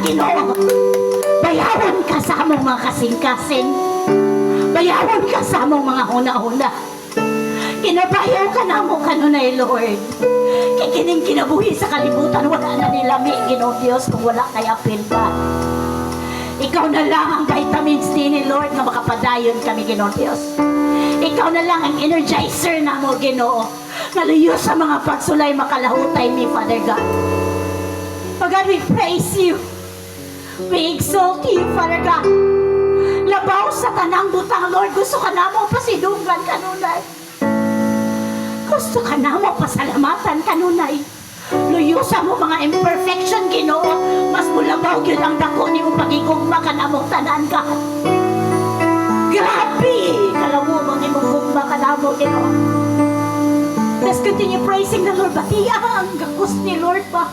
Ginoo. Bayawon ka sa among mga kasing-kasing. Bayawon ka sa among mga huna-huna. Kinabayaw ka na mo kanunay, Lord. Kikining kinabuhi sa kalibutan, wala na nilami, Ginoo Diyos, kung wala kay apil ka. Ikaw na lang ang vitamins ni Lord na makapadayon kami, Ginoo Diyos. Ikaw na lang ang energizer na mo, Ginoo. Naluyo sa mga pagsulay makalahutay ni Father God. Oh God, we praise you. We exalt you, Father God. Labaw sa tanang butang, Lord. Gusto ka na mo pasidunggan kanunay. Gusto ka na mo pasalamatan kanunay. Luyo sa mo mga imperfection, Ginoo. Mas mulabaw yun ang dako ni mo pagigugma ka na mong tanan ka. Grabe! Kalamu mga imugugma ka na mo, Ginoo. Let's continue praising the Lord. Batiya ang gakos ni Lord ba?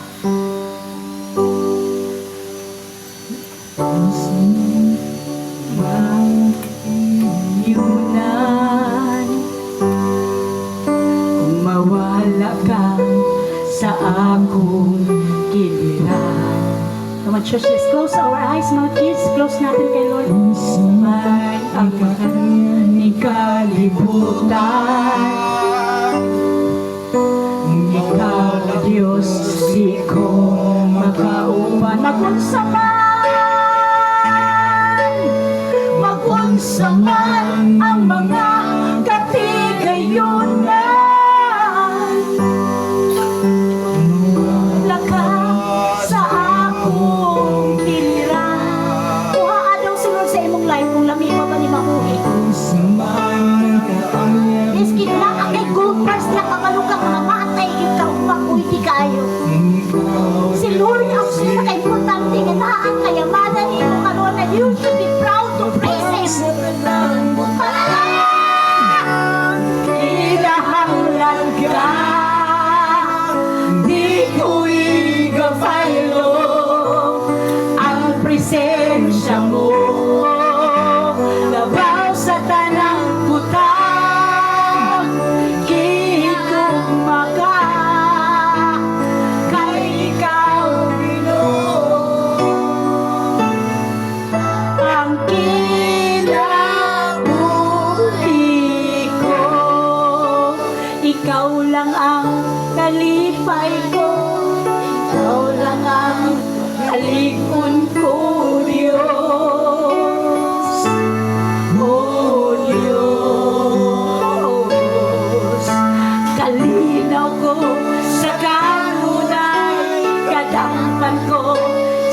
Yunan, kung mawala ka sa akong giliran. Come on, church, let's close our eyes, mga kids. Close natin kay Lord. Man ang maraming kalibutan, ikaw na Diyos, di ko makauban. Magunsaman ang mga katigayunan. Laka sa akong giliran. Kuhaan daw si Lord sa imong life kung lami mo ba ni makuhi. Iskin lang ang kay gold bars lang kamalukang mga matay ikaw makuhi di kayo. Si Lord ang pinaka-importante nga na ang kayamanan ni mo karon na you should be proud to praise Him. Kinahanglan ka, di ko igapaylo ang presensya mo. Labaw sa tanang butang, gigugma ka, kay ikaw, Ginoo. Ang kinabuhi ko, ikaw lang ang kalipay ko, ikaw lang ang kalikon ko, Diyos. Oh Diyos, kalinaw ko sa kanunay, kadampan ko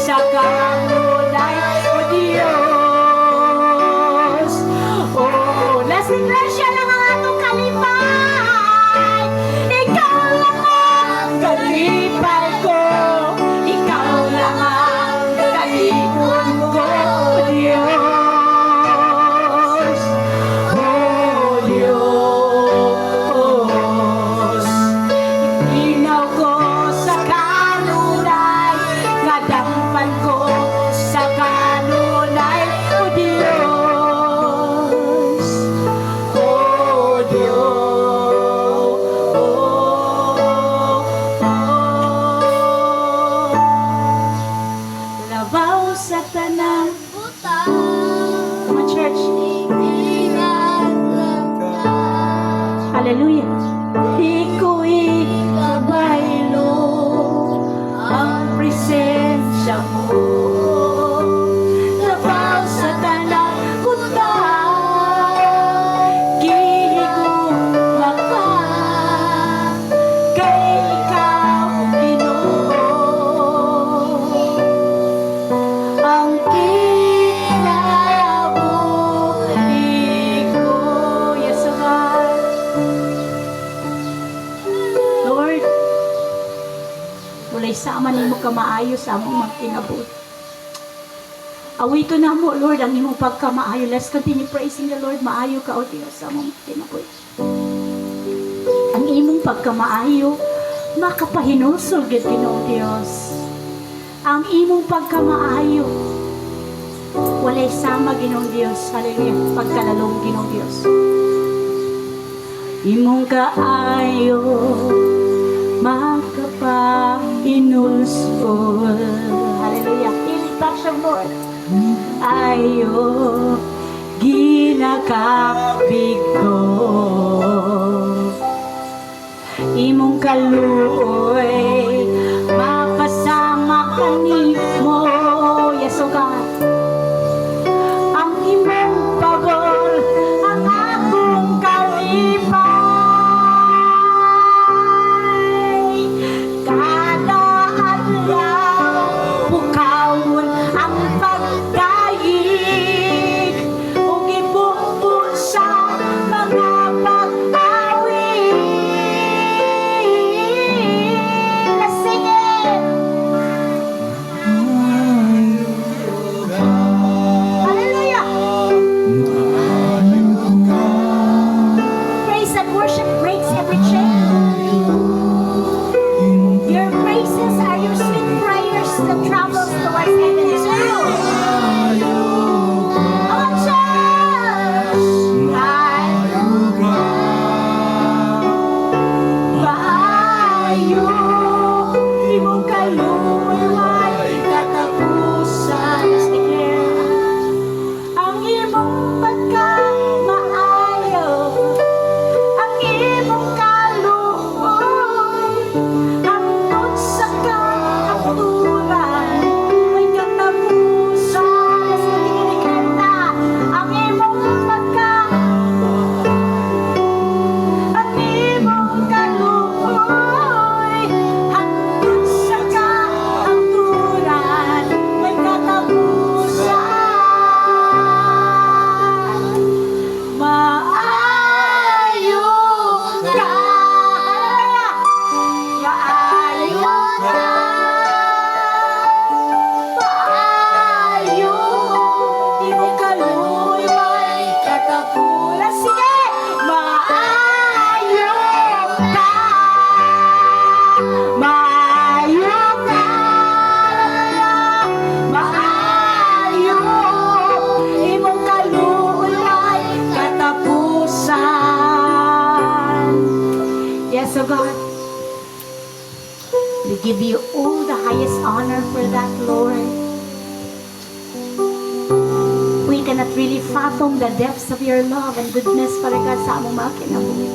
sa kanunay, oh Diyos. Oh, let's declare siya lang ang atong kalipay. Ikaw lang ang kalipay ko, ikaw lang ang kalikon ko, Diyos. Oh Diyos, inaw ko sa kanunay, kadampan ko sa kanunay, oh Diyos. Oh Diyos, labaw sa tanang Come on, church. Hallelujah. di ko ikabaylo ang presensya mo. Labaw sa tanang butang, gihigugma ka, kay ikaw, Ginoo. Ang kinabuhi ko, yes, O God. Lord, walay sama nimo ka maayo sa among magtinabot. Awito na mo, Lord, ang imong pagkamaayo. Let's continue praising the Lord. Maayo ka, O Diyos, sa among magtinabot. Ang imong pagkamaayo, makapahinusol gid Ginoo Diyos. Ang imong pagkamaayo, walay sama Ginoo Diyos. Hallelujah. Pagkalalong Ginoo Diyos. Imong kaayo makapahinulsol. Hallelujah. Dili worship, Lord. Ayo ginakapig ko imong kaluoy makasama kanimo. Yes, oh God. Ang imong pagol ang akong kalipay. Kada adlaw bukawon ang pagdayeg ug ibuo sa mga pag-awit. Let's sing it. Hallelujah. Praise and worship breaks every chain. Your praises are your sweet prayers that travels towards heaven too. Oh, church! Maayo, imong kaluoy katapusan. Let's declare. Ang imong pagkamaayo, ang imong kaluoy, hangtod sa kahaturan, may katapusan. Let's continue to kanta. Ang imong ang imong kaluoy, hangtod sa kahaturan, may katapusan. Maayo ka, maayo ka, maayo, imong kaluoy may katapusan. Sige! Maayo ka, maayo ka, maayo, imong kaluoy may katapusan. Yes, oh God. We give you all the highest honor for that, Lord. We cannot really fathom the depths of your love and goodness para God sa among mga kinabuhi.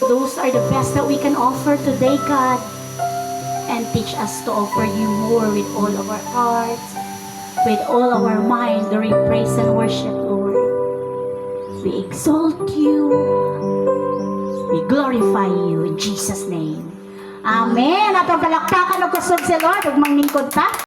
Those are the best that we can offer today, God. And teach us to offer you more with all of our hearts, with all of our mind during praise and worship, Lord. We exalt you. We glorify you in Jesus' name. Amen. Atong palakpakan og kusog si Lord ug manglingkod ta.